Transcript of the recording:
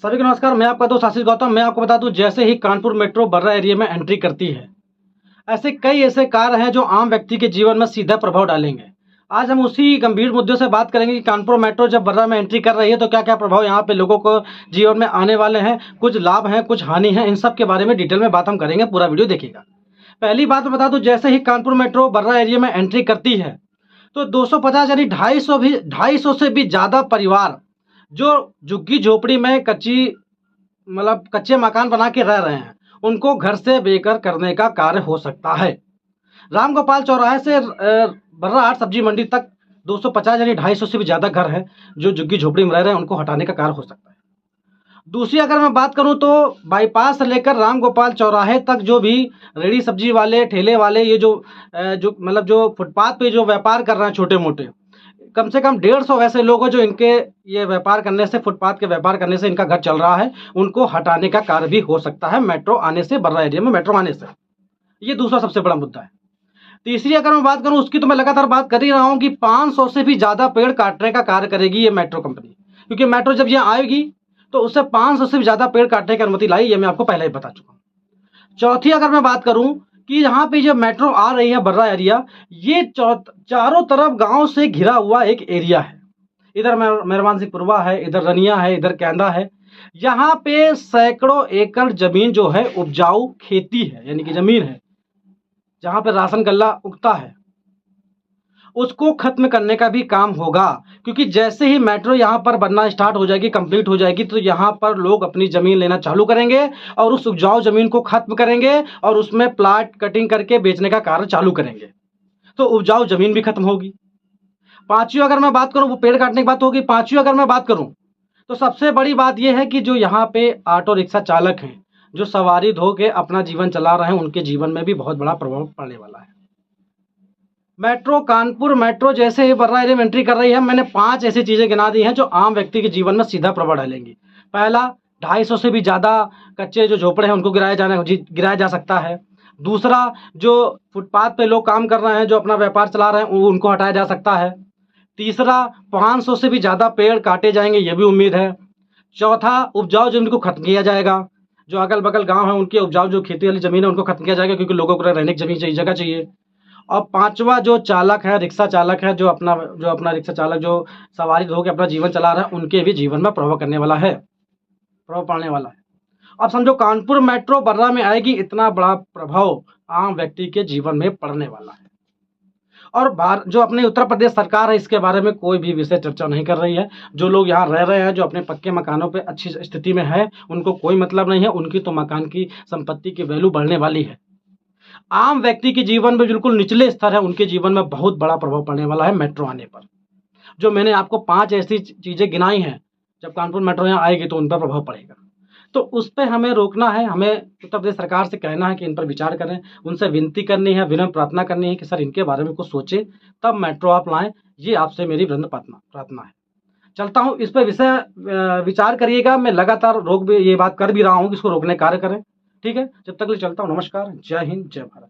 सभी को नमस्कार। मैं आपका दोस्त आशीष गौतम। मैं आपको बता दूं, जैसे ही कानपुर मेट्रो बर्रा एरिया में एंट्री करती है, ऐसे कई ऐसे कार्य हैं जो आम व्यक्ति के जीवन में सीधा प्रभाव डालेंगे। आज हम उसी गंभीर मुद्दे से बात करेंगे कि कानपुर मेट्रो जब बर्रा में एंट्री कर रही है तो क्या क्या प्रभाव यहाँ पे लोगों को जीवन में आने वाले हैं, कुछ लाभ हैं, कुछ हानि है। इन सब के बारे में डिटेल में बात हम करेंगे, पूरा वीडियो देखिएगा। पहली बात मैं बता दूं, जैसे ही कानपुर मेट्रो बर्रा एरिया में एंट्री करती है तो 250 यानी 250 से भी ज़्यादा परिवार जो झुग्गी झोपड़ी में कच्चे मकान बना के रह रहे हैं, उनको घर से बेघर करने का कार्य हो सकता है। रामगोपाल चौराहे से बर्रा हाट सब्जी मंडी तक 250 यानी 250 से भी ज़्यादा घर है जो झुग्गी झोपड़ी में रह रहे हैं, उनको हटाने का कार्य हो सकता है। दूसरी अगर मैं बात करूं तो बाईपास से लेकर रामगोपाल चौराहे तक जो भी रेडी सब्जी वाले, ठेले वाले, ये जो फुटपाथ पे जो व्यापार कर रहे हैं छोटे मोटे, कम से कम 150 ऐसे लोग हैं जो इनके ये व्यापार करने से, फुटपाथ के व्यापार करने से इनका घर चल रहा है, उनको हटाने का कार्य भी हो सकता है मेट्रो आने से, बर्रा एरिया में मेट्रो आने से। ये दूसरा सबसे बड़ा मुद्दा है। तीसरी अगर मैं बात करूं, उसकी तो मैं लगातार बात कर ही रहा हूं कि 500 से भी ज़्यादा पेड़ काटने का कार्य करेगी ये मेट्रो कंपनी, क्योंकि मेट्रो जब यहाँ आएगी तो उससे 500 से भी ज़्यादा पेड़ काटने की अनुमति लाई, ये मैं आपको पहले ही बता चुका हूँ। चौथी अगर मैं बात करूं कि यहाँ पे जब मेट्रो आ रही है बर्रा एरिया, ये चारों तरफ गांव से घिरा हुआ एक एरिया है। इधर मेहरबान सिंहपुरवा है, इधर रनिया है, इधर कैंदा है। यहाँ पे सैकड़ों एकड़ जमीन जो है उपजाऊ खेती है, यानी कि जमीन है जहाँ पे राशन गल्ला उगता है, उसको खत्म करने का भी काम होगा। क्योंकि जैसे ही मेट्रो यहाँ पर बनना स्टार्ट हो जाएगी, कंप्लीट हो जाएगी, तो यहाँ पर लोग अपनी ज़मीन लेना चालू करेंगे और उस उपजाऊ ज़मीन को खत्म करेंगे और उसमें प्लाट कटिंग करके बेचने का कार्य चालू करेंगे, तो उपजाऊ ज़मीन भी खत्म होगी। पांचवी अगर मैं बात करूँ, वो पेड़ काटने की बात होगी। पांचवी अगर मैं बात करूँ तो सबसे बड़ी बात यह है कि जो यहाँ पे ऑटो रिक्शा चालक हैं, जो सवारी धो के अपना जीवन चला रहे हैं, उनके जीवन में भी बहुत बड़ा प्रभाव पड़ने वाला है। कानपुर मेट्रो जैसे ही बर्रा एरिया में एंट्री कर रही है, मैंने 5 ऐसी चीज़ें गिना दी हैं जो आम व्यक्ति के जीवन में सीधा प्रभाव डालेंगी। पहला, 250 से भी ज़्यादा कच्चे जो झोपड़े हैं उनको गिराया जा सकता है। दूसरा, जो फुटपाथ पे लोग काम कर रहे हैं, जो अपना व्यापार चला रहे हैं, उनको हटाया जा सकता है। तीसरा, 500 से भी ज़्यादा पेड़ काटे जाएंगे, ये भी उम्मीद है। चौथा, उपजाऊ जमीन को खत्म किया जाएगा। जो अगल बगल गाँव है उनके उपजाऊ जो खेती वाली ज़मीन है उनको खत्म किया जाएगा, क्योंकि लोगों को रहने की ज़मीन चाहिए, जगह चाहिए। और पांचवा, जो चालक है, रिक्शा चालक है, जो अपना रिक्शा चालक जो सवारी धो के अपना जीवन चला रहा है, उनके भी जीवन में प्रभाव पड़ने वाला है। अब समझो कानपुर मेट्रो बर्रा में आएगी, इतना बड़ा प्रभाव आम व्यक्ति के जीवन में पड़ने वाला है। और जो अपने उत्तर प्रदेश सरकार है, इसके बारे में कोई भी विषय चर्चा नहीं कर रही है। जो लोग यहाँ रह रहे हैं, जो अपने पक्के मकानों पे अच्छी स्थिति में है, उनको कोई मतलब नहीं है। उनकी तो मकान की संपत्ति की वैल्यू बढ़ने वाली है। आम व्यक्ति के जीवन में बिल्कुल निचले स्तर है, उनके जीवन में बहुत बड़ा प्रभाव पड़ने वाला है मेट्रो आने पर। जो मैंने आपको 5 ऐसी चीज़ें गिनाई हैं, जब कानपुर मेट्रो यहाँ आएगी तो उन पर प्रभाव पड़ेगा। तो उस पर हमें रोकना है। हमें उत्तर प्रदेश सरकार से कहना है कि इन पर विचार करें, उनसे विनती करनी है, विनम्र प्रार्थना करनी है कि सर इनके बारे में कुछ सोचें, तब मेट्रो आप लाएँ। ये आपसे मेरी विनम्र प्रार्थना है। चलता हूँ, इस पर विचार करिएगा। मैं लगातार ये बात कर भी रहा हूँ कि इसको रोकने कार्य करें। ठीक है, जब तक के लिए चलता हूँ। नमस्कार, जय हिंद, जय भारत।